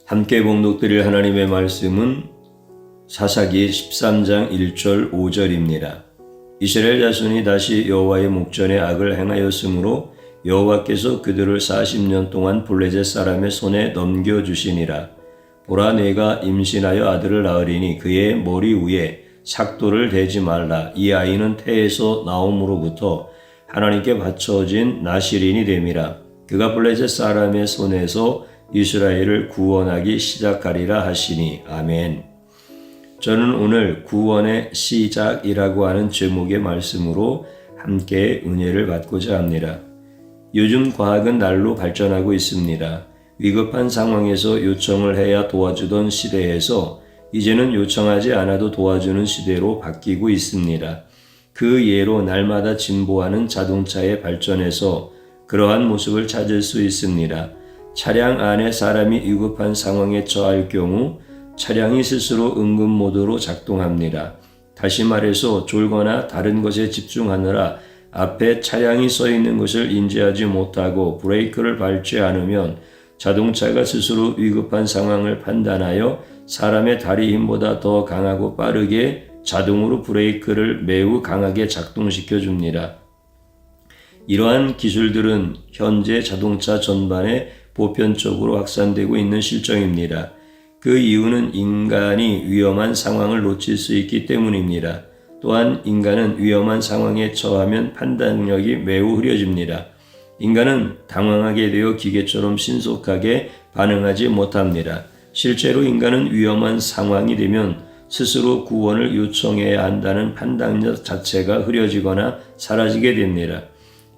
함께 봉독드릴 하나님의 말씀은 사사기 13장 1절 5절입니다. 이스라엘 자손이 다시 여호와의 목전에 악을 행하였으므로 여호와께서 그들을 40년 동안 블레셋 사람의 손에 넘겨주시니라. 보라, 내가 임신하여 아들을 낳으리니 그의 머리 위에 삭도를 대지 말라. 이 아이는 태에서 나옴으로부터 하나님께 바쳐진 나실인이 됨이라. 그가 블레셋 사람의 손에서 이스라엘을 구원하기 시작하리라 하시니. 아멘. 저는 오늘 구원의 시작이라고 하는 제목의 말씀으로 함께 은혜를 받고자 합니다. 요즘 과학은 날로 발전하고 있습니다. 위급한 상황에서 요청을 해야 도와주던 시대에서 이제는 요청하지 않아도 도와주는 시대로 바뀌고 있습니다. 그 예로 날마다 진보하는 자동차의 발전에서 그러한 모습을 찾을 수 있습니다. 차량 안에 사람이 위급한 상황에 처할 경우 차량이 스스로 응급 모드로 작동합니다. 다시 말해서 졸거나 다른 것에 집중하느라 앞에 차량이 서 있는 것을 인지하지 못하고 브레이크를 밟지 않으면 자동차가 스스로 위급한 상황을 판단하여 사람의 다리 힘보다 더 강하고 빠르게 자동으로 브레이크를 매우 강하게 작동시켜 줍니다. 이러한 기술들은 현재 자동차 전반에 보편적으로 확산되고 있는 실정입니다. 그 이유는 인간이 위험한 상황을 놓칠 수 있기 때문입니다. 또한 인간은 위험한 상황에 처하면 판단력이 매우 흐려집니다. 인간은 당황하게 되어 기계처럼 신속하게 반응하지 못합니다. 실제로 인간은 위험한 상황이 되면 스스로 구원을 요청해야 한다는 판단력 자체가 흐려지거나 사라지게 됩니다.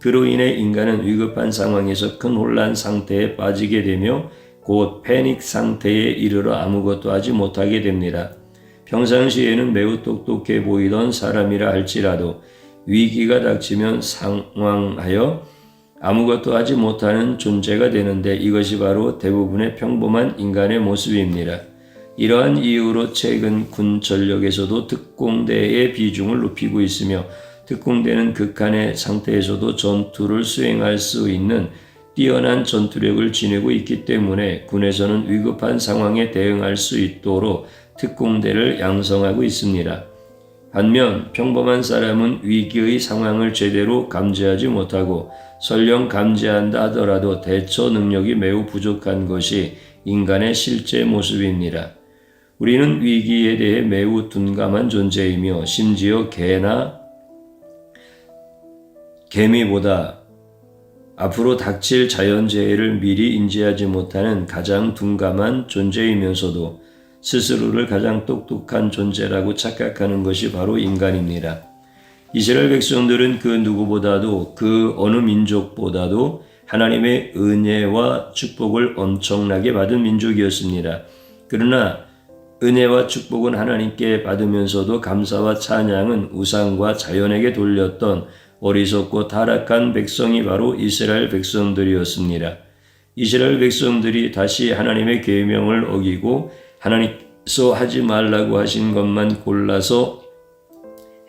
그로 인해 인간은 위급한 상황에서 큰 혼란 상태에 빠지게 되며 곧 패닉 상태에 이르러 아무것도 하지 못하게 됩니다. 평상시에는 매우 똑똑해 보이던 사람이라 할지라도 위기가 닥치면 상황하여 아무것도 하지 못하는 존재가 되는데 이것이 바로 대부분의 평범한 인간의 모습입니다. 이러한 이유로 최근 군 전력에서도 특공대의 비중을 높이고 있으며 특공대는 극한의 상태에서도 전투를 수행할 수 있는 뛰어난 전투력을 지니고 있기 때문에 군에서는 위급한 상황에 대응할 수 있도록 특공대를 양성하고 있습니다. 반면 평범한 사람은 위기의 상황을 제대로 감지하지 못하고 설령 감지한다 하더라도 대처 능력이 매우 부족한 것이 인간의 실제 모습입니다. 우리는 위기에 대해 매우 둔감한 존재이며 심지어 개미보다 앞으로 닥칠 자연재해를 미리 인지하지 못하는 가장 둔감한 존재이면서도 스스로를 가장 똑똑한 존재라고 착각하는 것이 바로 인간입니다. 이스라엘 백성들은 그 누구보다도 그 어느 민족보다도 하나님의 은혜와 축복을 엄청나게 받은 민족이었습니다. 그러나 은혜와 축복은 하나님께 받으면서도 감사와 찬양은 우상과 자연에게 돌렸던 어리석고 타락한 백성이 바로 이스라엘 백성들이었습니다. 이스라엘 백성들이 다시 하나님의 계명을 어기고 하나님께서 하지 말라고 하신 것만 골라서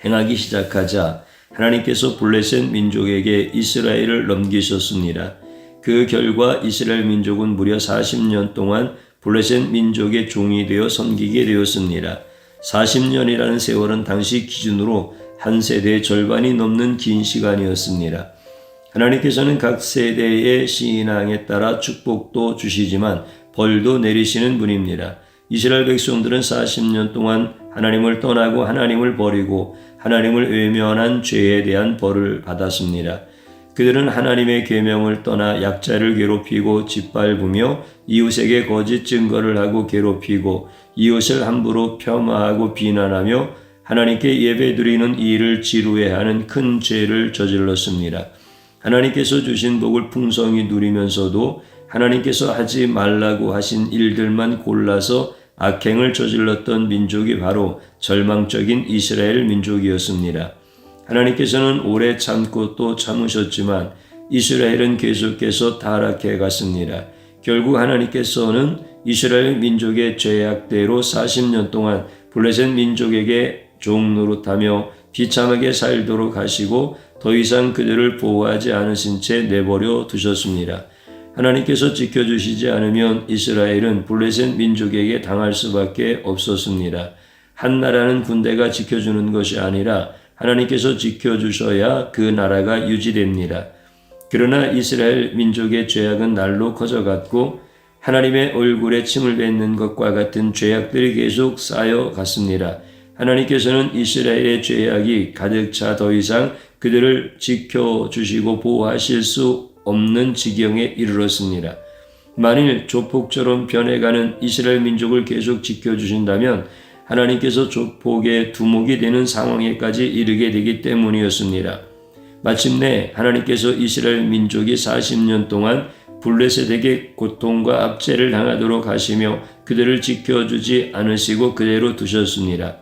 행하기 시작하자 하나님께서 블레셋 민족에게 이스라엘을 넘기셨습니다. 그 결과 이스라엘 민족은 무려 40년 동안 블레셋 민족의 종이 되어 섬기게 되었습니다. 40년이라는 세월은 당시 기준으로 한 세대의 절반이 넘는 긴 시간이었습니다. 하나님께서는 각 세대의 신앙에 따라 축복도 주시지만 벌도 내리시는 분입니다. 이스라엘 백성들은 40년 동안 하나님을 떠나고 하나님을 버리고 하나님을 외면한 죄에 대한 벌을 받았습니다. 그들은 하나님의 계명을 떠나 약자를 괴롭히고 짓밟으며 이웃에게 거짓 증거를 하고 괴롭히고 이웃을 함부로 폄하하고 비난하며 하나님께 예배드리는 일을 지루해하는 큰 죄를 저질렀습니다. 하나님께서 주신 복을 풍성히 누리면서도 하나님께서 하지 말라고 하신 일들만 골라서 악행을 저질렀던 민족이 바로 절망적인 이스라엘 민족이었습니다. 하나님께서는 오래 참고 또 참으셨지만 이스라엘은 계속해서 타락해 갔습니다. 결국 하나님께서는 이스라엘 민족의 죄악대로 40년 동안 블레셋 민족에게 종노릇하며 비참하게 살도록 하시고 더 이상 그들을 보호하지 않으신 채 내버려 두셨습니다. 하나님께서 지켜주시지 않으면 이스라엘은 블레셋 민족에게 당할 수밖에 없었습니다. 한 나라는 군대가 지켜주는 것이 아니라 하나님께서 지켜주셔야 그 나라가 유지됩니다. 그러나 이스라엘 민족의 죄악은 날로 커져갔고 하나님의 얼굴에 침을 뱉는 것과 같은 죄악들이 계속 쌓여갔습니다. 하나님께서는 이스라엘의 죄악이 가득 차 더 이상 그들을 지켜주시고 보호하실 수 없는 지경에 이르렀습니다. 만일 조폭처럼 변해가는 이스라엘 민족을 계속 지켜주신다면 하나님께서 조폭의 두목이 되는 상황에까지 이르게 되기 때문이었습니다. 마침내 하나님께서 이스라엘 민족이 40년 동안 블레셋에게 고통과 압제를 당하도록 하시며 그들을 지켜주지 않으시고 그대로 두셨습니다.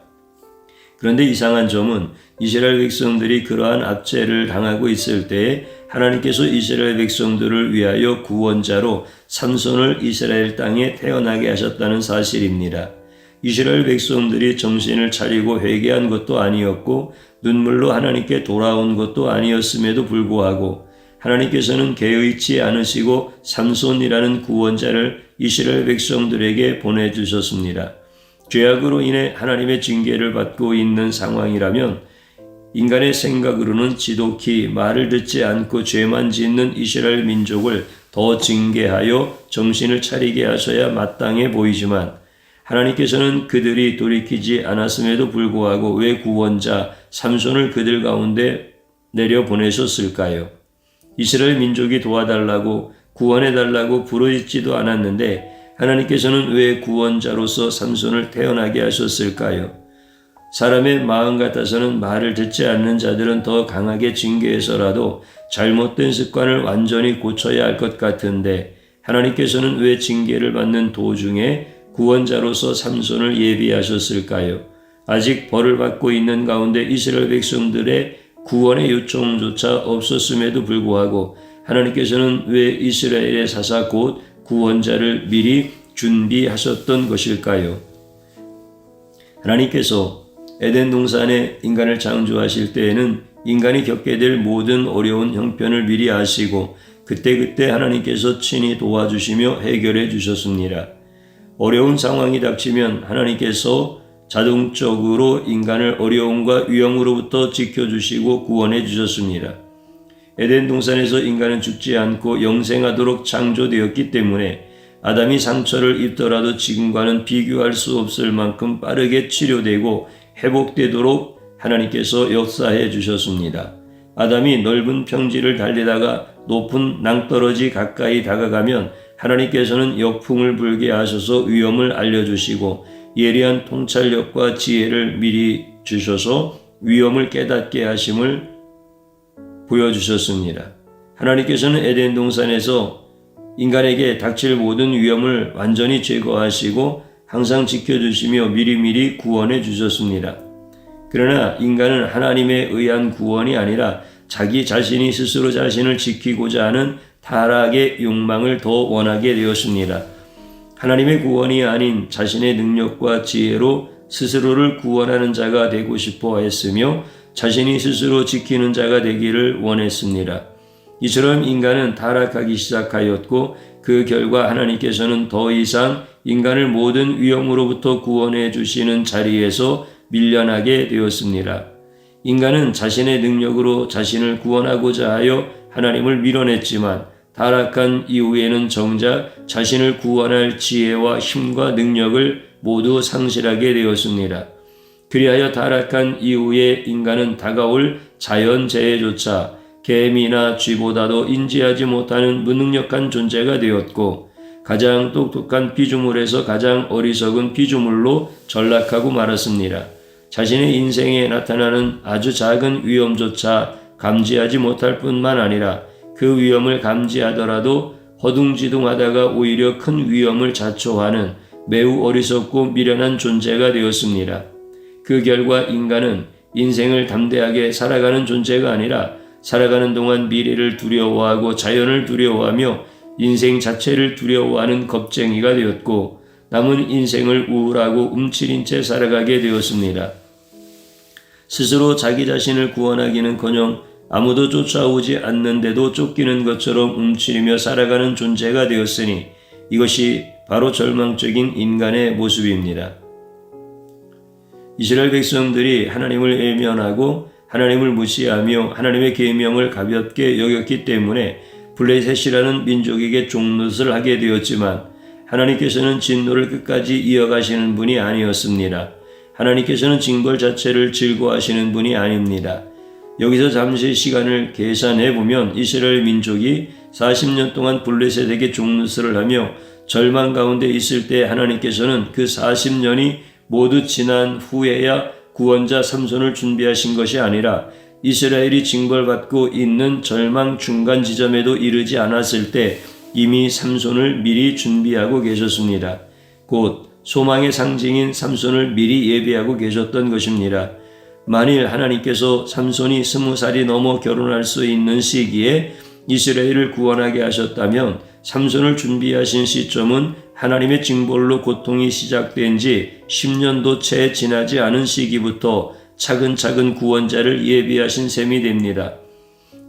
그런데 이상한 점은 이스라엘 백성들이 그러한 압제를 당하고 있을 때에 하나님께서 이스라엘 백성들을 위하여 구원자로 삼손을 이스라엘 땅에 태어나게 하셨다는 사실입니다. 이스라엘 백성들이 정신을 차리고 회개한 것도 아니었고 눈물로 하나님께 돌아온 것도 아니었음에도 불구하고 하나님께서는 개의치 않으시고 삼손이라는 구원자를 이스라엘 백성들에게 보내주셨습니다. 죄악으로 인해 하나님의 징계를 받고 있는 상황이라면 인간의 생각으로는 지독히 말을 듣지 않고 죄만 짓는 이스라엘 민족을 더 징계하여 정신을 차리게 하셔야 마땅해 보이지만 하나님께서는 그들이 돌이키지 않았음에도 불구하고 왜 구원자 삼손을 그들 가운데 내려보내셨을까요? 이스라엘 민족이 도와달라고 구원해달라고 부르짖지도 않았는데 하나님께서는 왜 구원자로서 삼손을 태어나게 하셨을까요? 사람의 마음 같아서는 말을 듣지 않는 자들은 더 강하게 징계해서라도 잘못된 습관을 완전히 고쳐야 할 것 같은데 하나님께서는 왜 징계를 받는 도중에 구원자로서 삼손을 예비하셨을까요? 아직 벌을 받고 있는 가운데 이스라엘 백성들의 구원의 요청조차 없었음에도 불구하고 하나님께서는 왜 이스라엘의 사사 곧 구원자를 미리 준비하셨던 것일까요? 하나님께서 에덴 동산에 인간을 창조하실 때에는 인간이 겪게 될 모든 어려운 형편을 미리 아시고 그때그때 하나님께서 친히 도와주시며 해결해 주셨습니다. 어려운 상황이 닥치면 하나님께서 자동적으로 인간을 어려움과 위험으로부터 지켜주시고 구원해 주셨습니다. 에덴 동산에서 인간은 죽지 않고 영생하도록 창조되었기 때문에 아담이 상처를 입더라도 지금과는 비교할 수 없을 만큼 빠르게 치료되고 회복되도록 하나님께서 역사해 주셨습니다. 아담이 넓은 평지를 달리다가 높은 낭떠러지 가까이 다가가면 하나님께서는 역풍을 불게 하셔서 위험을 알려주시고 예리한 통찰력과 지혜를 미리 주셔서 위험을 깨닫게 하심을 보여주셨습니다. 하나님께서는 에덴 동산에서 인간에게 닥칠 모든 위험을 완전히 제거하시고 항상 지켜주시며 미리미리 구원해 주셨습니다. 그러나 인간은 하나님에 의한 구원이 아니라 자기 자신이 스스로 자신을 지키고자 하는 타락의 욕망을 더 원하게 되었습니다. 하나님의 구원이 아닌 자신의 능력과 지혜로 스스로를 구원하는 자가 되고 싶어 했으며 자신이 스스로 지키는 자가 되기를 원했습니다. 이처럼 인간은 타락하기 시작하였고 그 결과 하나님께서는 더 이상 인간을 모든 위험으로부터 구원해 주시는 자리에서 밀려나게 되었습니다. 인간은 자신의 능력으로 자신을 구원하고자 하여 하나님을 밀어냈지만 타락한 이후에는 정작 자신을 구원할 지혜와 힘과 능력을 모두 상실하게 되었습니다. 그리하여 타락한 이후에 인간은 다가올 자연재해조차 개미나 쥐보다도 인지하지 못하는 무능력한 존재가 되었고 가장 똑똑한 피조물에서 가장 어리석은 피조물로 전락하고 말았습니다. 자신의 인생에 나타나는 아주 작은 위험조차 감지하지 못할 뿐만 아니라 그 위험을 감지하더라도 허둥지둥하다가 오히려 큰 위험을 자초하는 매우 어리석고 미련한 존재가 되었습니다. 그 결과 인간은 인생을 담대하게 살아가는 존재가 아니라 살아가는 동안 미래를 두려워하고 자연을 두려워하며 인생 자체를 두려워하는 겁쟁이가 되었고 남은 인생을 우울하고 움츠린 채 살아가게 되었습니다. 스스로 자기 자신을 구원하기는커녕 아무도 쫓아오지 않는데도 쫓기는 것처럼 움츠리며 살아가는 존재가 되었으니 이것이 바로 절망적인 인간의 모습입니다. 이스라엘 백성들이 하나님을 외면하고 하나님을 무시하며 하나님의 계명을 가볍게 여겼기 때문에 블레셋이라는 민족에게 종노릇을 하게 되었지만 하나님께서는 진노를 끝까지 이어가시는 분이 아니었습니다. 하나님께서는 징벌 자체를 즐거워하시는 분이 아닙니다. 여기서 잠시 시간을 계산해 보면 이스라엘 민족이 40년 동안 블레셋에게 종노릇을 하며 절망 가운데 있을 때 하나님께서는 그 40년이 모두 지난 후에야 구원자 삼손을 준비하신 것이 아니라 이스라엘이 징벌받고 있는 절망 중간 지점에도 이르지 않았을 때 이미 삼손을 미리 준비하고 계셨습니다. 곧 소망의 상징인 삼손을 미리 예비하고 계셨던 것입니다. 만일 하나님께서 삼손이 20살이 넘어 결혼할 수 있는 시기에 이스라엘을 구원하게 하셨다면 삼손을 준비하신 시점은 하나님의 징벌로 고통이 시작된 지 10년도 채 지나지 않은 시기부터 차근차근 구원자를 예비하신 셈이 됩니다.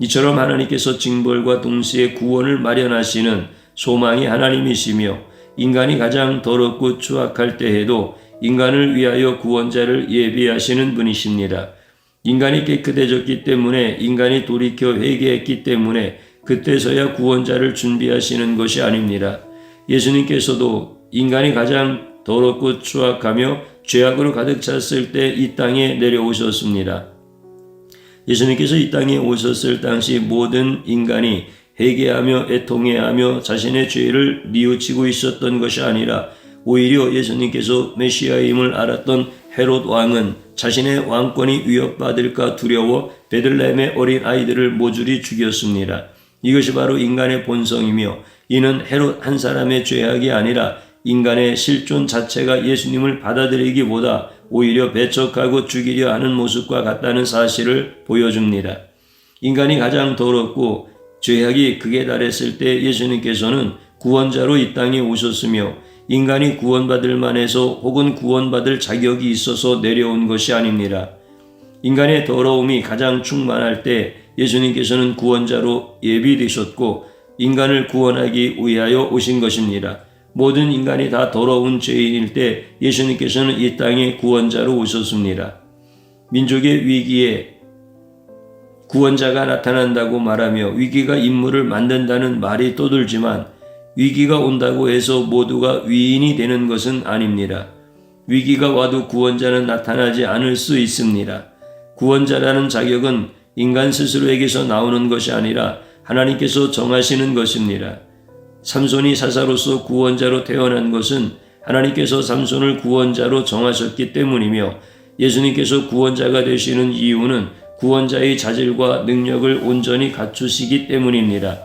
이처럼 하나님께서 징벌과 동시에 구원을 마련하시는 소망이 하나님이시며 인간이 가장 더럽고 추악할 때에도 인간을 위하여 구원자를 예비하시는 분이십니다. 인간이 깨끗해졌기 때문에 인간이 돌이켜 회개했기 때문에 그때서야 구원자를 준비하시는 것이 아닙니다. 예수님께서도 인간이 가장 더럽고 추악하며 죄악으로 가득 찼을 때 이 땅에 내려오셨습니다. 예수님께서 이 땅에 오셨을 당시 모든 인간이 회개하며 애통해하며 자신의 죄를 뉘우치고 있었던 것이 아니라 오히려 예수님께서 메시아임을 알았던 헤롯 왕은 자신의 왕권이 위협받을까 두려워 베들레헴의 어린 아이들을 모조리 죽였습니다. 이것이 바로 인간의 본성이며 이는 헤롯 한 사람의 죄악이 아니라 인간의 실존 자체가 예수님을 받아들이기보다 오히려 배척하고 죽이려 하는 모습과 같다는 사실을 보여줍니다. 인간이 가장 더럽고 죄악이 극에 달했을 때 예수님께서는 구원자로 이 땅에 오셨으며 인간이 구원받을 만해서 혹은 구원받을 자격이 있어서 내려온 것이 아닙니다. 인간의 더러움이 가장 충만할 때 예수님께서는 구원자로 예비되셨고 인간을 구원하기 위하여 오신 것입니다. 모든 인간이 다 더러운 죄인일 때 예수님께서는 이 땅에 구원자로 오셨습니다. 민족의 위기에 구원자가 나타난다고 말하며 위기가 인물을 만든다는 말이 떠돌지만 위기가 온다고 해서 모두가 위인이 되는 것은 아닙니다. 위기가 와도 구원자는 나타나지 않을 수 있습니다. 구원자라는 자격은 인간 스스로에게서 나오는 것이 아니라 하나님께서 정하시는 것입니다. 삼손이 사사로서 구원자로 태어난 것은 하나님께서 삼손을 구원자로 정하셨기 때문이며 예수님께서 구원자가 되시는 이유는 구원자의 자질과 능력을 온전히 갖추시기 때문입니다.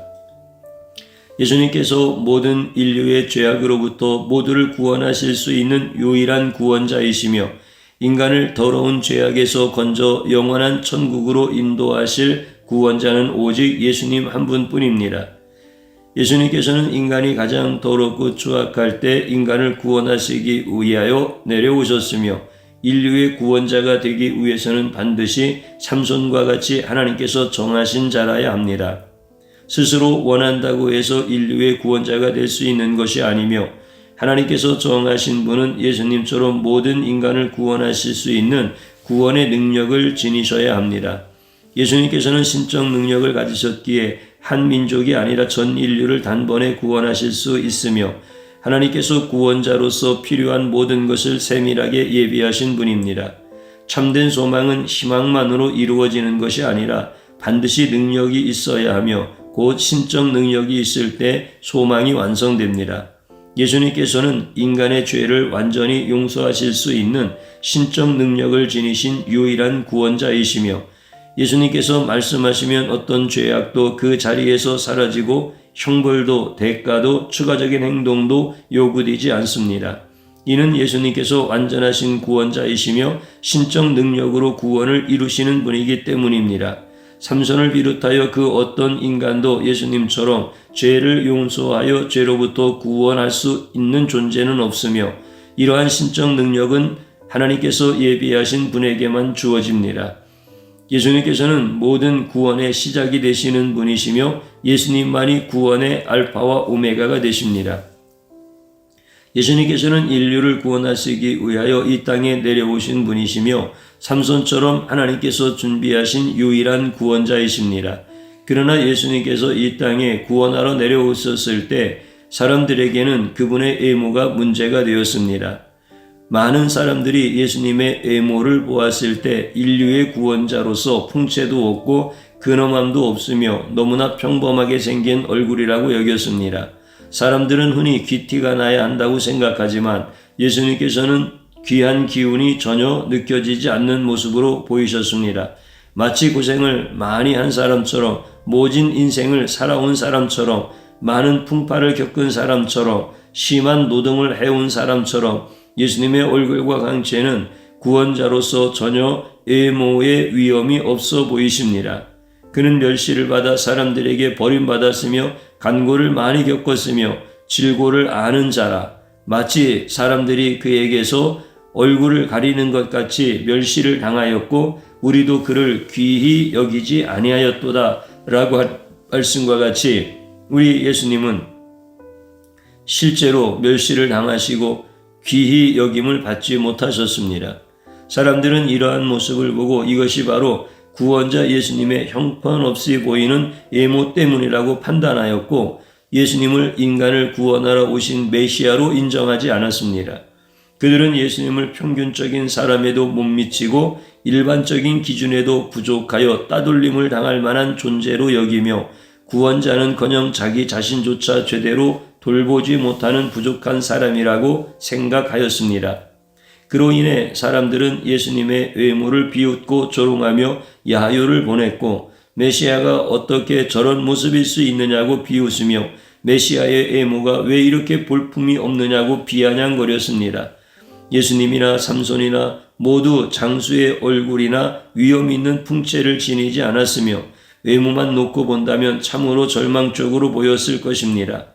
예수님께서 모든 인류의 죄악으로부터 모두를 구원하실 수 있는 유일한 구원자이시며 인간을 더러운 죄악에서 건져 영원한 천국으로 인도하실 구원자는 오직 예수님 한 분뿐입니다. 예수님께서는 인간이 가장 더럽고 추악할 때 인간을 구원하시기 위하여 내려오셨으며 인류의 구원자가 되기 위해서는 반드시 삼손과 같이 하나님께서 정하신 자라야 합니다. 스스로 원한다고 해서 인류의 구원자가 될 수 있는 것이 아니며 하나님께서 정하신 분은 예수님처럼 모든 인간을 구원하실 수 있는 구원의 능력을 지니셔야 합니다. 예수님께서는 신적 능력을 가지셨기에 한 민족이 아니라 전 인류를 단번에 구원하실 수 있으며 하나님께서 구원자로서 필요한 모든 것을 세밀하게 예비하신 분입니다. 참된 소망은 희망만으로 이루어지는 것이 아니라 반드시 능력이 있어야 하며 곧 신적 능력이 있을 때 소망이 완성됩니다. 예수님께서는 인간의 죄를 완전히 용서하실 수 있는 신적 능력을 지니신 유일한 구원자이시며 예수님께서 말씀하시면 어떤 죄악도 그 자리에서 사라지고 형벌도 대가도 추가적인 행동도 요구되지 않습니다. 이는 예수님께서 완전하신 구원자이시며 신적 능력으로 구원을 이루시는 분이기 때문입니다. 삼손을 비롯하여 그 어떤 인간도 예수님처럼 죄를 용서하여 죄로부터 구원할 수 있는 존재는 없으며 이러한 신적 능력은 하나님께서 예비하신 분에게만 주어집니다. 예수님께서는 모든 구원의 시작이 되시는 분이시며 예수님만이 구원의 알파와 오메가가 되십니다. 예수님께서는 인류를 구원하시기 위하여 이 땅에 내려오신 분이시며 삼손처럼 하나님께서 준비하신 유일한 구원자이십니다. 그러나 예수님께서 이 땅에 구원하러 내려오셨을 때 사람들에게는 그분의 외모가 문제가 되었습니다. 많은 사람들이 예수님의 외모를 보았을 때 인류의 구원자로서 풍채도 없고 근엄함도 없으며 너무나 평범하게 생긴 얼굴이라고 여겼습니다. 사람들은 흔히 귀티가 나야 한다고 생각하지만 예수님께서는 귀한 기운이 전혀 느껴지지 않는 모습으로 보이셨습니다. 마치 고생을 많이 한 사람처럼, 모진 인생을 살아온 사람처럼, 많은 풍파를 겪은 사람처럼, 심한 노동을 해온 사람처럼 예수님의 얼굴과 강체는 구원자로서 전혀 외모의 위험이 없어 보이십니다. 그는 멸시를 받아 사람들에게 버림받았으며 간고를 많이 겪었으며 질고를 아는 자라. 마치 사람들이 그에게서 얼굴을 가리는 것 같이 멸시를 당하였고 우리도 그를 귀히 여기지 아니하였도다 라고 한 말씀과 같이 우리 예수님은 실제로 멸시를 당하시고 귀히 여김을 받지 못하셨습니다. 사람들은 이러한 모습을 보고 이것이 바로 구원자 예수님의 형편없이 보이는 외모 때문이라고 판단하였고 예수님을 인간을 구원하러 오신 메시아로 인정하지 않았습니다. 그들은 예수님을 평균적인 사람에도 못 미치고 일반적인 기준에도 부족하여 따돌림을 당할 만한 존재로 여기며 구원자는커녕 자기 자신조차 제대로 돌보지 못하는 부족한 사람이라고 생각하였습니다. 그로 인해 사람들은 예수님의 외모를 비웃고 조롱하며 야유를 보냈고 메시아가 어떻게 저런 모습일 수 있느냐고 비웃으며 메시아의 외모가 왜 이렇게 볼품이 없느냐고 비아냥거렸습니다. 예수님이나 삼손이나 모두 장수의 얼굴이나 위험 있는 풍채를 지니지 않았으며 외모만 놓고 본다면 참으로 절망적으로 보였을 것입니다.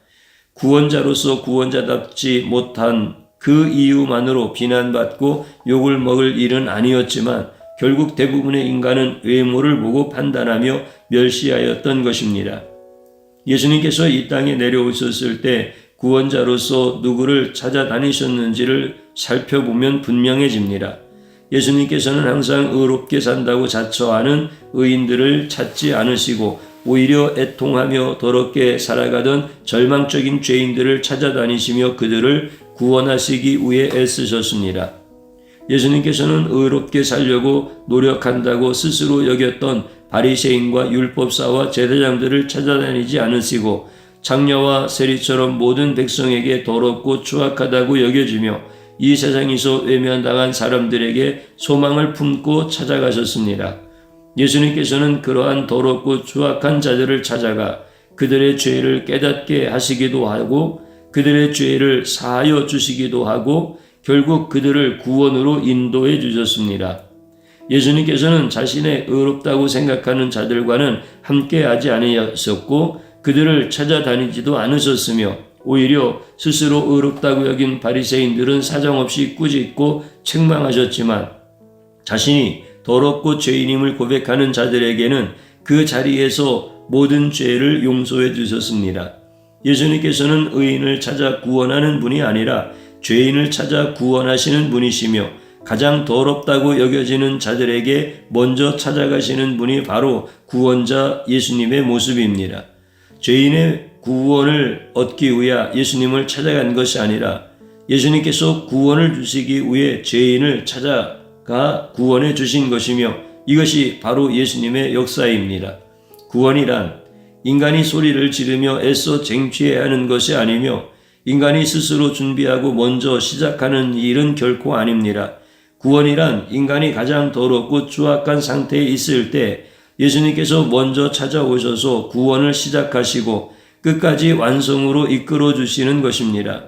구원자로서 구원자답지 못한 그 이유만으로 비난받고 욕을 먹을 일은 아니었지만 결국 대부분의 인간은 외모를 보고 판단하며 멸시하였던 것입니다. 예수님께서 이 땅에 내려오셨을 때 구원자로서 누구를 찾아다니셨는지를 살펴보면 분명해집니다. 예수님께서는 항상 의롭게 산다고 자처하는 의인들을 찾지 않으시고 오히려 애통하며 더럽게 살아가던 절망적인 죄인들을 찾아다니시며 그들을 구원하시기 위해 애쓰셨습니다. 예수님께서는 의롭게 살려고 노력한다고 스스로 여겼던 바리새인과 율법사와 제사장들을 찾아다니지 않으시고 장녀와 세리처럼 모든 백성에게 더럽고 추악하다고 여겨지며 이 세상에서 외면당한 사람들에게 소망을 품고 찾아가셨습니다. 예수님께서는 그러한 더럽고 추악한 자들을 찾아가 그들의 죄를 깨닫게 하시기도 하고 그들의 죄를 사하여 주시기도 하고 결국 그들을 구원으로 인도해 주셨습니다. 예수님께서는 자신의 의롭다고 생각하는 자들과는 함께하지 아니하셨고 그들을 찾아다니지도 않으셨으며 오히려 스스로 의롭다고 여긴 바리새인들은 사정없이 꾸짖고 책망하셨지만 자신이 더럽고 죄인임을 고백하는 자들에게는 그 자리에서 모든 죄를 용서해 주셨습니다. 예수님께서는 의인을 찾아 구원하는 분이 아니라 죄인을 찾아 구원하시는 분이시며 가장 더럽다고 여겨지는 자들에게 먼저 찾아가시는 분이 바로 구원자 예수님의 모습입니다. 죄인의 구원을 얻기 위해 예수님을 찾아간 것이 아니라 예수님께서 구원을 주시기 위해 죄인을 찾아가 구원해 주신 것이며 이것이 바로 예수님의 역사입니다. 구원이란 인간이 소리를 지르며 애써 쟁취해야 하는 것이 아니며 인간이 스스로 준비하고 먼저 시작하는 일은 결코 아닙니다. 구원이란 인간이 가장 더럽고 추악한 상태에 있을 때 예수님께서 먼저 찾아오셔서 구원을 시작하시고 끝까지 완성으로 이끌어 주시는 것입니다.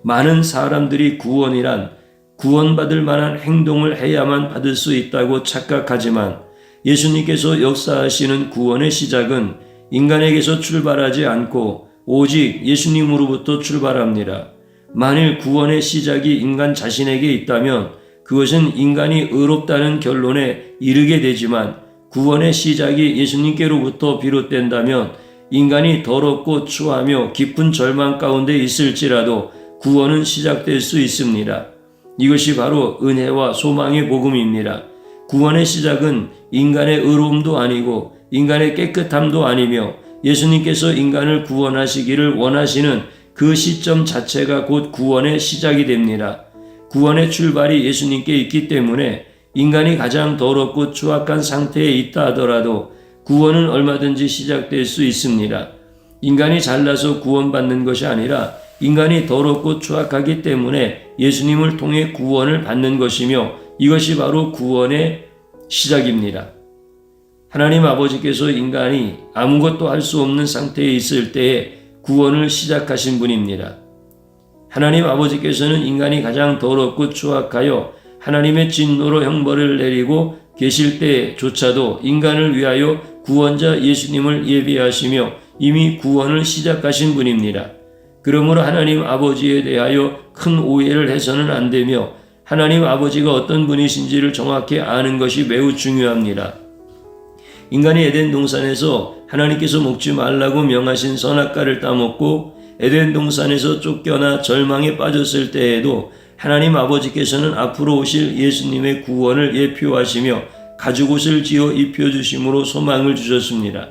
많은 사람들이 구원이란 구원받을 만한 행동을 해야만 받을 수 있다고 착각하지만 예수님께서 역사하시는 구원의 시작은 인간에게서 출발하지 않고 오직 예수님으로부터 출발합니다. 만일 구원의 시작이 인간 자신에게 있다면 그것은 인간이 의롭다는 결론에 이르게 되지만 구원의 시작이 예수님께로부터 비롯된다면 인간이 더럽고 추하며 깊은 절망 가운데 있을지라도 구원은 시작될 수 있습니다. 이것이 바로 은혜와 소망의 복음입니다. 구원의 시작은 인간의 의로움도 아니고 인간의 깨끗함도 아니며 예수님께서 인간을 구원하시기를 원하시는 그 시점 자체가 곧 구원의 시작이 됩니다. 구원의 출발이 예수님께 있기 때문에 인간이 가장 더럽고 추악한 상태에 있다 하더라도 구원은 얼마든지 시작될 수 있습니다. 인간이 잘나서 구원받는 것이 아니라 인간이 더럽고 추악하기 때문에 예수님을 통해 구원을 받는 것이며 이것이 바로 구원의 시작입니다. 하나님 아버지께서 인간이 아무것도 할 수 없는 상태에 있을 때에 구원을 시작하신 분입니다. 하나님 아버지께서는 인간이 가장 더럽고 추악하여 하나님의 진노로 형벌을 내리고 계실 때조차도 인간을 위하여 구원자 예수님을 예비하시며 이미 구원을 시작하신 분입니다. 그러므로 하나님 아버지에 대하여 큰 오해를 해서는 안 되며 하나님 아버지가 어떤 분이신지를 정확히 아는 것이 매우 중요합니다. 인간이 에덴 동산에서 하나님께서 먹지 말라고 명하신 선악과를 따먹고 에덴 동산에서 쫓겨나 절망에 빠졌을 때에도 하나님 아버지께서는 앞으로 오실 예수님의 구원을 예표하시며 가죽옷을 지어 입혀주심으로 소망을 주셨습니다.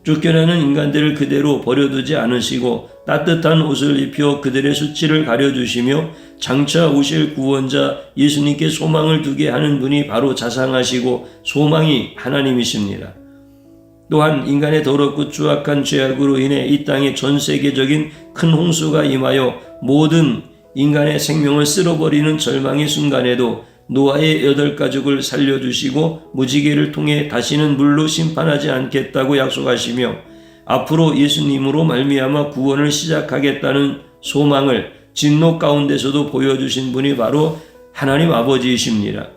쫓겨나는 인간들을 그대로 버려두지 않으시고 따뜻한 옷을 입혀 그들의 수치를 가려주시며 장차 오실 구원자 예수님께 소망을 두게 하는 분이 바로 자상하시고 소망이 하나님이십니다. 또한 인간의 더럽고 추악한 죄악으로 인해 이 땅에 전 세계적인 큰 홍수가 임하여 모든 인간의 생명을 쓸어버리는 절망의 순간에도 노아의 8가족을 살려주시고 무지개를 통해 다시는 물로 심판하지 않겠다고 약속하시며 앞으로 예수님으로 말미암아 구원을 시작하겠다는 소망을 진노 가운데서도 보여주신 분이 바로 하나님 아버지이십니다.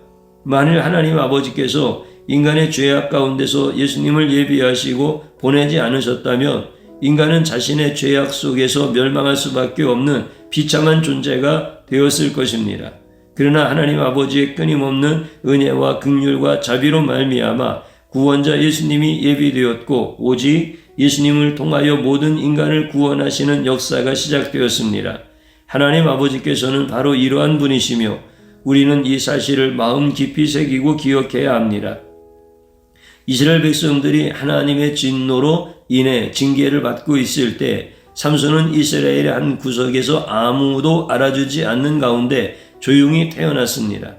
만일 하나님 아버지께서 인간의 죄악 가운데서 예수님을 예비하시고 보내지 않으셨다면 인간은 자신의 죄악 속에서 멸망할 수밖에 없는 비참한 존재가 되었을 것입니다. 그러나 하나님 아버지의 끊임없는 은혜와 긍휼과 자비로 말미암아 구원자 예수님이 예비되었고 오직 예수님을 통하여 모든 인간을 구원하시는 역사가 시작되었습니다. 하나님 아버지께서는 바로 이러한 분이시며 우리는 이 사실을 마음 깊이 새기고 기억해야 합니다. 이스라엘 백성들이 하나님의 진노로 인해 징계를 받고 있을 때 삼손은 이스라엘의 한 구석에서 아무도 알아주지 않는 가운데 조용히 태어났습니다.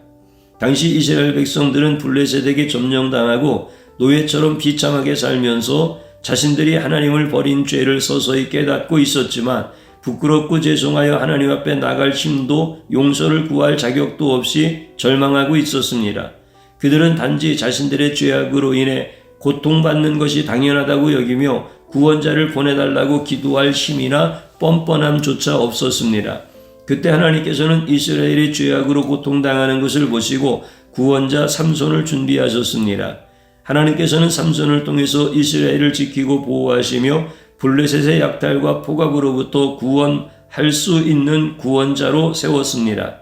당시 이스라엘 백성들은 블레셋에게 점령당하고 노예처럼 비참하게 살면서 자신들이 하나님을 버린 죄를 서서히 깨닫고 있었지만 부끄럽고 죄송하여 하나님 앞에 나갈 힘도 용서를 구할 자격도 없이 절망하고 있었습니다. 그들은 단지 자신들의 죄악으로 인해 고통받는 것이 당연하다고 여기며 구원자를 보내달라고 기도할 힘이나 뻔뻔함조차 없었습니다. 그때 하나님께서는 이스라엘의 죄악으로 고통당하는 것을 보시고 구원자 삼손을 준비하셨습니다. 하나님께서는 삼손을 통해서 이스라엘을 지키고 보호하시며 블레셋의 약탈과 포갑으로부터 구원할 수 있는 구원자로 세웠습니다.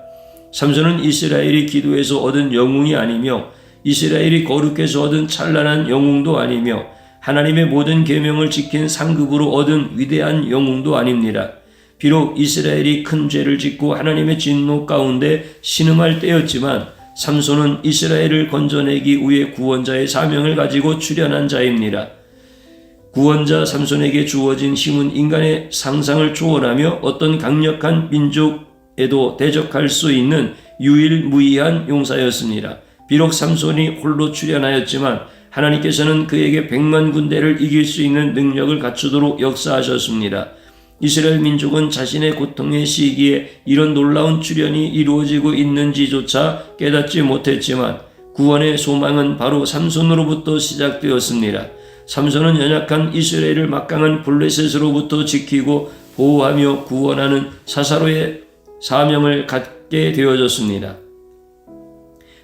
삼손은 이스라엘이 기도해서 얻은 영웅이 아니며 이스라엘이 거룩해서 얻은 찬란한 영웅도 아니며 하나님의 모든 계명을 지킨 상급으로 얻은 위대한 영웅도 아닙니다. 비록 이스라엘이 큰 죄를 짓고 하나님의 진노 가운데 신음할 때였지만 삼손은 이스라엘을 건져내기 위해 구원자의 사명을 가지고 출현한 자입니다. 구원자 삼손에게 주어진 힘은 인간의 상상을 초월하며 어떤 강력한 민족에도 대적할 수 있는 유일무이한 용사였습니다. 비록 삼손이 홀로 출현하였지만 하나님께서는 그에게 100만 군대를 이길 수 있는 능력을 갖추도록 역사하셨습니다. 이스라엘 민족은 자신의 고통의 시기에 이런 놀라운 출현이 이루어지고 있는지조차 깨닫지 못했지만 구원의 소망은 바로 삼손으로부터 시작되었습니다. 삼손은 연약한 이스라엘을 막강한 블레셋으로부터 지키고 보호하며 구원하는 사사로의 사명을 갖게 되어졌습니다.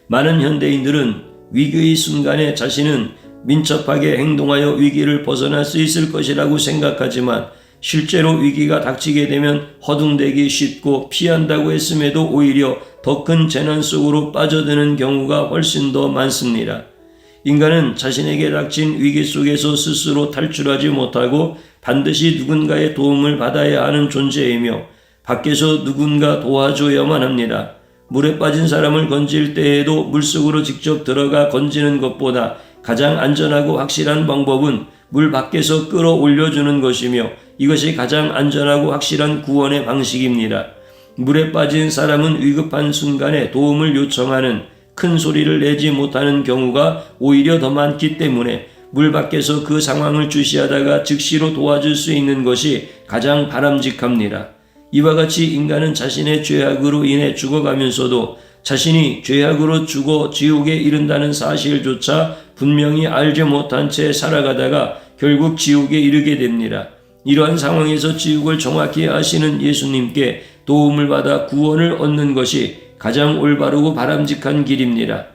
많은 현대인들은 위기의 순간에 자신은 민첩하게 행동하여 위기를 벗어날 수 있을 것이라고 생각하지만 실제로 위기가 닥치게 되면 허둥대기 쉽고 피한다고 했음에도 오히려 더 큰 재난 속으로 빠져드는 경우가 훨씬 더 많습니다. 인간은 자신에게 닥친 위기 속에서 스스로 탈출하지 못하고 반드시 누군가의 도움을 받아야 하는 존재이며 밖에서 누군가 도와줘야만 합니다. 물에 빠진 사람을 건질 때에도 물속으로 직접 들어가 건지는 것보다 가장 안전하고 확실한 방법은 물 밖에서 끌어올려주는 것이며 이것이 가장 안전하고 확실한 구원의 방식입니다. 물에 빠진 사람은 위급한 순간에 도움을 요청하는 큰 소리를 내지 못하는 경우가 오히려 더 많기 때문에 물 밖에서 그 상황을 주시하다가 즉시로 도와줄 수 있는 것이 가장 바람직합니다. 이와 같이 인간은 자신의 죄악으로 인해 죽어가면서도 자신이 죄악으로 죽어 지옥에 이른다는 사실조차 분명히 알지 못한 채 살아가다가 결국 지옥에 이르게 됩니다. 이러한 상황에서 지옥을 정확히 아시는 예수님께 도움을 받아 구원을 얻는 것이 가장 올바르고 바람직한 길입니다.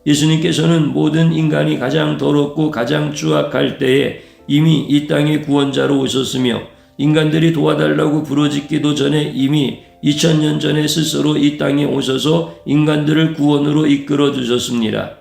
예수님께서는 모든 인간이 가장 더럽고 가장 추악할 때에 이미 이 땅의 구원자로 오셨으며 인간들이 도와달라고 부르짖기도 전에 이미 2000년 전에 스스로 이 땅에 오셔서 인간들을 구원으로 이끌어 주셨습니다.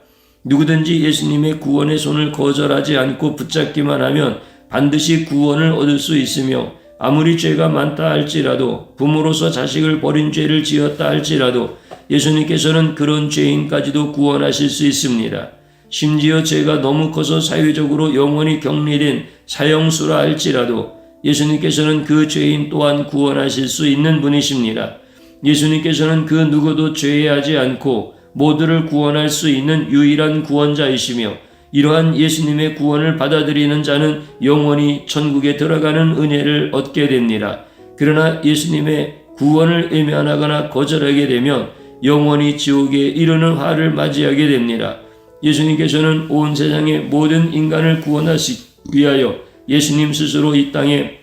누구든지 예수님의 구원의 손을 거절하지 않고 붙잡기만 하면 반드시 구원을 얻을 수 있으며 아무리 죄가 많다 할지라도 부모로서 자식을 버린 죄를 지었다 할지라도 예수님께서는 그런 죄인까지도 구원하실 수 있습니다. 심지어 죄가 너무 커서 사회적으로 영원히 격리된 사형수라 할지라도 예수님께서는 그 죄인 또한 구원하실 수 있는 분이십니다. 예수님께서는 그 누구도 죄해하지 않고 모두를 구원할 수 있는 유일한 구원자이시며 이러한 예수님의 구원을 받아들이는 자는 영원히 천국에 들어가는 은혜를 얻게 됩니다. 그러나 예수님의 구원을 외면하거나 거절하게 되면 영원히 지옥에 이르는 화를 맞이하게 됩니다. 예수님께서는 온 세상의 모든 인간을 구원하시기 위하여 예수님 스스로 이 땅에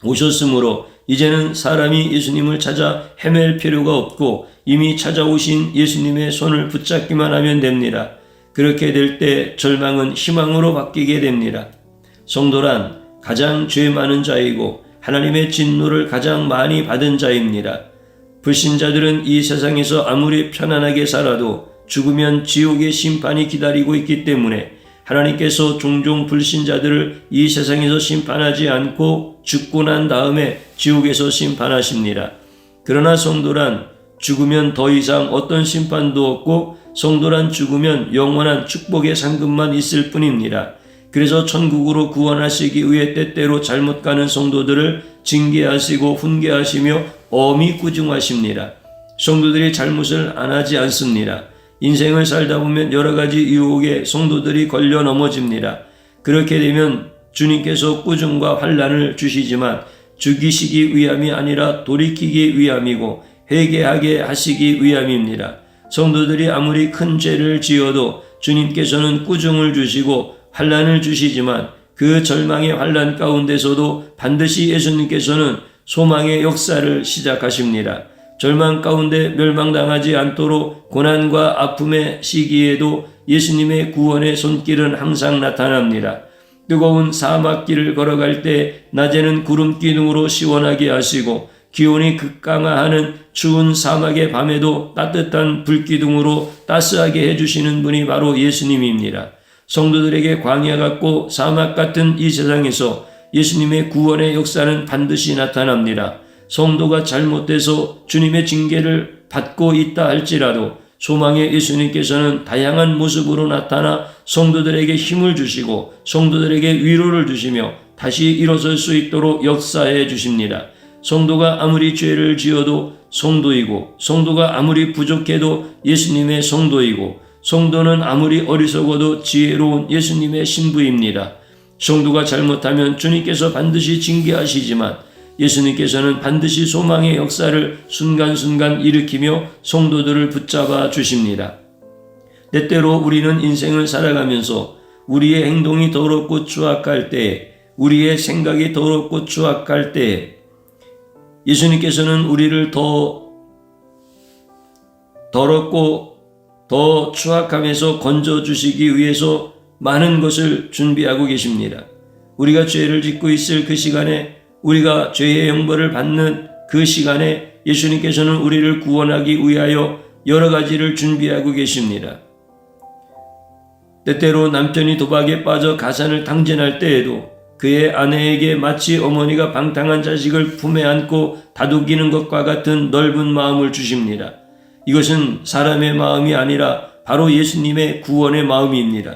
오셨으므로 이제는 사람이 예수님을 찾아 헤맬 필요가 없고 이미 찾아오신 예수님의 손을 붙잡기만 하면 됩니다. 그렇게 될 때 절망은 희망으로 바뀌게 됩니다. 성도란 가장 죄 많은 자이고 하나님의 진노를 가장 많이 받은 자입니다. 불신자들은 이 세상에서 아무리 편안하게 살아도 죽으면 지옥의 심판이 기다리고 있기 때문에 하나님께서 종종 불신자들을 이 세상에서 심판하지 않고 죽고 난 다음에 지옥에서 심판하십니다. 그러나 성도란 죽으면 더 이상 어떤 심판도 없고 성도란 죽으면 영원한 축복의 상급만 있을 뿐입니다. 그래서 천국으로 구원하시기 위해 때때로 잘못 가는 성도들을 징계하시고 훈계하시며 엄히 꾸중하십니다. 성도들이 잘못을 안 하지 않습니다. 인생을 살다 보면 여러 가지 유혹에 성도들이 걸려 넘어집니다. 그렇게 되면 주님께서 꾸중과 환난을 주시지만 죽이시기 위함이 아니라 돌이키기 위함이고 회개하게 하시기 위함입니다. 성도들이 아무리 큰 죄를 지어도 주님께서는 꾸중을 주시고 환난을 주시지만 그 절망의 환난 가운데서도 반드시 예수님께서는 소망의 역사를 시작하십니다. 절망 가운데 멸망당하지 않도록 고난과 아픔의 시기에도 예수님의 구원의 손길은 항상 나타납니다. 뜨거운 사막길을 걸어갈 때 낮에는 구름 기둥으로 시원하게 하시고 기온이 극강하는 추운 사막의 밤에도 따뜻한 불기둥으로 따스하게 해주시는 분이 바로 예수님입니다. 성도들에게 광야 같고 사막 같은 이 세상에서 예수님의 구원의 역사는 반드시 나타납니다. 성도가 잘못돼서 주님의 징계를 받고 있다 할지라도 소망의 예수님께서는 다양한 모습으로 나타나 성도들에게 힘을 주시고 성도들에게 위로를 주시며 다시 일어설 수 있도록 역사해 주십니다. 성도가 아무리 죄를 지어도 성도이고 성도가 아무리 부족해도 예수님의 성도이고 성도는 아무리 어리석어도 지혜로운 예수님의 신부입니다. 성도가 잘못하면 주님께서 반드시 징계하시지만 예수님께서는 반드시 소망의 역사를 순간순간 일으키며 성도들을 붙잡아 주십니다. 때때로 우리는 인생을 살아가면서 우리의 행동이 더럽고 추악할 때에 우리의 생각이 더럽고 추악할 때에 예수님께서는 우리를 더 더럽고 더 추악함에서 건져주시기 위해서 많은 것을 준비하고 계십니다. 우리가 죄를 짓고 있을 그 시간에 우리가 죄의 형벌을 받는 그 시간에 예수님께서는 우리를 구원하기 위하여 여러 가지를 준비하고 계십니다. 때때로 남편이 도박에 빠져 가산을 당진할 때에도 그의 아내에게 마치 어머니가 방탕한 자식을 품에 안고 다독이는 것과 같은 넓은 마음을 주십니다. 이것은 사람의 마음이 아니라 바로 예수님의 구원의 마음입니다.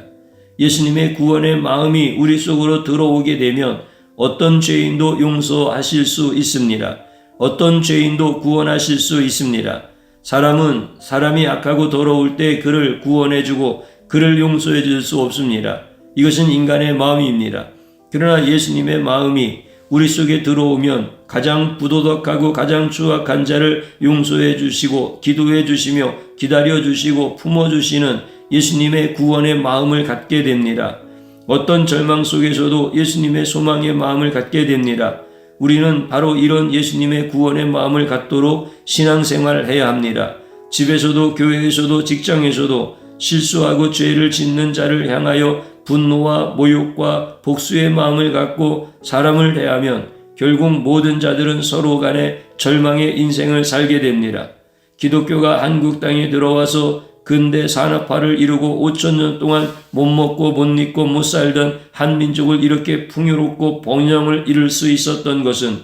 예수님의 구원의 마음이 우리 속으로 들어오게 되면 어떤 죄인도 용서하실 수 있습니다. 어떤 죄인도 구원하실 수 있습니다. 사람은 사람이 악하고 더러울 때 그를 구원해주고 그를 용서해 줄 수 없습니다. 이것은 인간의 마음입니다. 그러나 예수님의 마음이 우리 속에 들어오면 가장 부도덕하고 가장 추악한 자를 용서해 주시고 기도해 주시며 기다려 주시고 품어 주시는 예수님의 구원의 마음을 갖게 됩니다. 어떤 절망 속에서도 예수님의 소망의 마음을 갖게 됩니다. 우리는 바로 이런 예수님의 구원의 마음을 갖도록 신앙생활을 해야 합니다. 집에서도 교회에서도 직장에서도 실수하고 죄를 짓는 자를 향하여 분노와 모욕과 복수의 마음을 갖고 사람을 대하면 결국 모든 자들은 서로 간에 절망의 인생을 살게 됩니다. 기독교가 한국 땅에 들어와서 근대 산업화를 이루고 5,000년 동안 못 먹고 못 입고 못 살던 한민족을 이렇게 풍요롭고 번영을 이룰 수 있었던 것은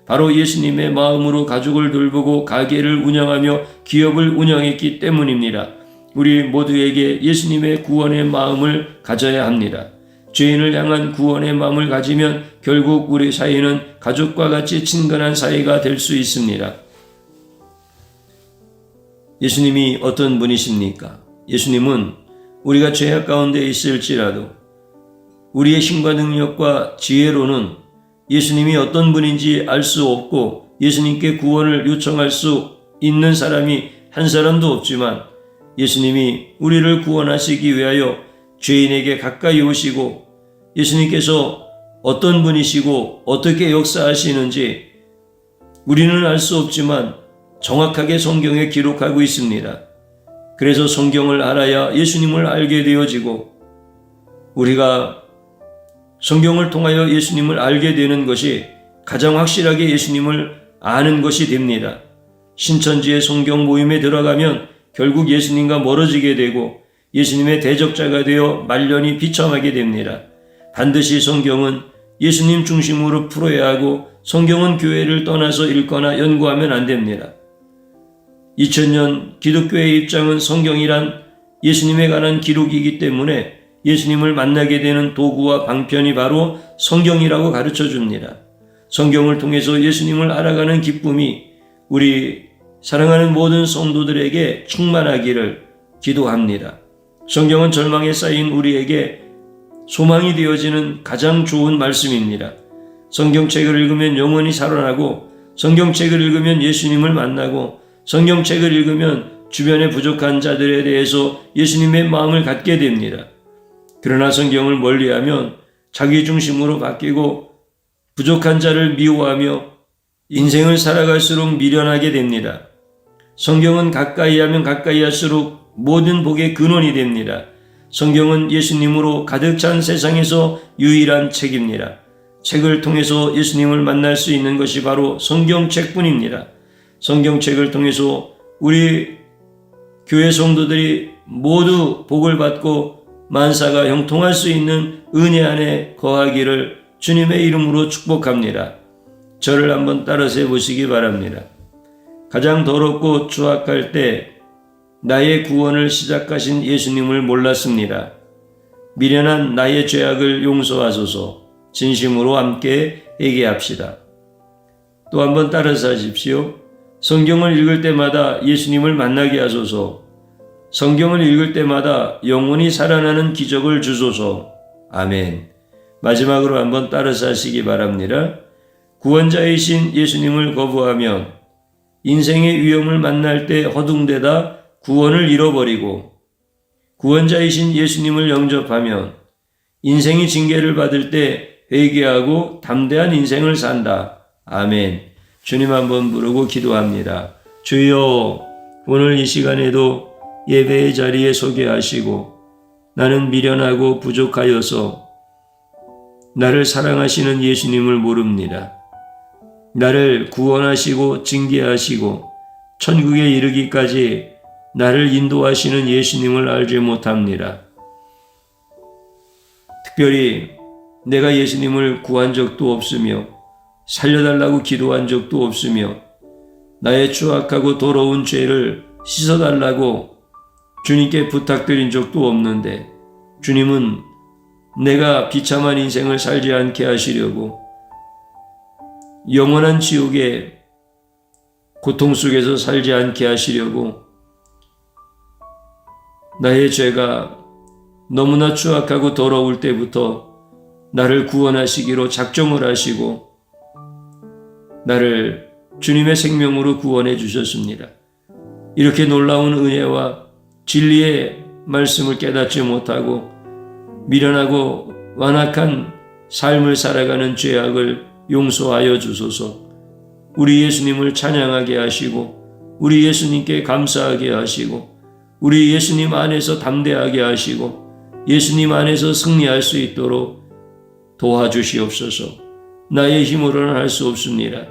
바로 예수님의 마음으로 가족을 돌보고 가게를 운영하며 기업을 운영했기 때문입니다. 우리 모두에게 예수님의 구원의 마음을 가져야 합니다. 죄인을 향한 구원의 마음을 가지면 결국 우리 사이는 가족과 같이 친근한 사이가 될 수 있습니다. 예수님이 어떤 분이십니까? 예수님은 우리가 죄악 가운데 있을지라도 우리의 힘과 능력과 지혜로는 예수님이 어떤 분인지 알 수 없고 예수님께 구원을 요청할 수 있는 사람이 한 사람도 없지만 예수님이 우리를 구원하시기 위하여 죄인에게 가까이 오시고 예수님께서 어떤 분이시고 어떻게 역사하시는지 우리는 알 수 없지만 정확하게 성경에 기록하고 있습니다. 그래서 성경을 알아야 예수님을 알게 되어지고 우리가 성경을 통하여 예수님을 알게 되는 것이 가장 확실하게 예수님을 아는 것이 됩니다. 신천지의 성경 모임에 들어가면 결국 예수님과 멀어지게 되고 예수님의 대적자가 되어 말년이 비참하게 됩니다. 반드시 성경은 예수님 중심으로 풀어야 하고 성경은 교회를 떠나서 읽거나 연구하면 안 됩니다. 2000년 기독교의 입장은 성경이란 예수님에 관한 기록이기 때문에 예수님을 만나게 되는 도구와 방편이 바로 성경이라고 가르쳐 줍니다. 성경을 통해서 예수님을 알아가는 기쁨이 우리 사랑하는 모든 성도들에게 충만하기를 기도합니다. 성경은 절망에 쌓인 우리에게 소망이 되어지는 가장 좋은 말씀입니다. 성경책을 읽으면 영혼이 살아나고 성경책을 읽으면 예수님을 만나고 성경책을 읽으면 주변의 부족한 자들에 대해서 예수님의 마음을 갖게 됩니다. 그러나 성경을 멀리하면 자기 중심으로 바뀌고 부족한 자를 미워하며 인생을 살아갈수록 미련하게 됩니다. 성경은 가까이 하면 가까이 할수록 모든 복의 근원이 됩니다. 성경은 예수님으로 가득 찬 세상에서 유일한 책입니다. 책을 통해서 예수님을 만날 수 있는 것이 바로 성경책뿐입니다. 성경책을 통해서 우리 교회 성도들이 모두 복을 받고 만사가 형통할 수 있는 은혜 안에 거하기를 주님의 이름으로 축복합니다. 저를 한번 따라서 해보시기 바랍니다. 가장 더럽고 추악할 때 나의 구원을 시작하신 예수님을 몰랐습니다. 미련한 나의 죄악을 용서하소서. 진심으로 함께 회개합시다. 또 한번 따라서 하십시오. 성경을 읽을 때마다 예수님을 만나게 하소서. 성경을 읽을 때마다 영혼이 살아나는 기적을 주소서. 아멘. 마지막으로 한번 따라서 하시기 바랍니다. 구원자이신 예수님을 거부하면 인생의 위험을 만날 때 허둥대다 구원을 잃어버리고 구원자이신 예수님을 영접하면 인생이 징계를 받을 때 회개하고 담대한 인생을 산다. 아멘. 주님 한번 부르고 기도합니다. 주여, 오늘 이 시간에도 예배의 자리에 서게 하시고 나는 미련하고 부족하여서 나를 사랑하시는 예수님을 모릅니다. 나를 구원하시고 징계하시고 천국에 이르기까지 나를 인도하시는 예수님을 알지 못합니다. 특별히 내가 예수님을 구한 적도 없으며 살려달라고 기도한 적도 없으며 나의 추악하고 더러운 죄를 씻어달라고 주님께 부탁드린 적도 없는데 주님은 내가 비참한 인생을 살지 않게 하시려고 영원한 지옥의 고통 속에서 살지 않게 하시려고 나의 죄가 너무나 추악하고 더러울 때부터 나를 구원하시기로 작정을 하시고 나를 주님의 생명으로 구원해 주셨습니다. 이렇게 놀라운 은혜와 진리의 말씀을 깨닫지 못하고 미련하고 완악한 삶을 살아가는 죄악을 용서하여 주소서. 우리 예수님을 찬양하게 하시고 우리 예수님께 감사하게 하시고 우리 예수님 안에서 담대하게 하시고 예수님 안에서 승리할 수 있도록 도와주시옵소서. 나의 힘으로는 할 수 없습니다.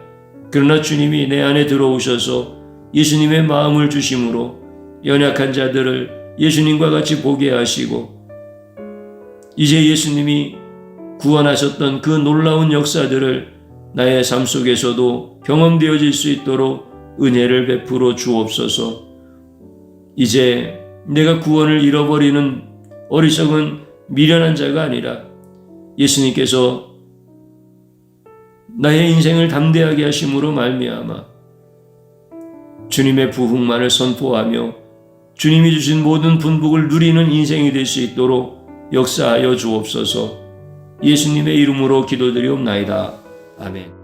그러나 주님이 내 안에 들어오셔서 예수님의 마음을 주심으로 연약한 자들을 예수님과 같이 보게 하시고 이제 예수님이 구원하셨던 그 놀라운 역사들을 나의 삶 속에서도 경험되어질 수 있도록 은혜를 베풀어 주옵소서. 이제 내가 구원을 잃어버리는 어리석은 미련한 자가 아니라 예수님께서 나의 인생을 담대하게 하심으로 말미암아 주님의 부흥만을 선포하며 주님이 주신 모든 분복을 누리는 인생이 될 수 있도록 역사하여 주옵소서. 예수님의 이름으로 기도드리옵나이다. 아멘.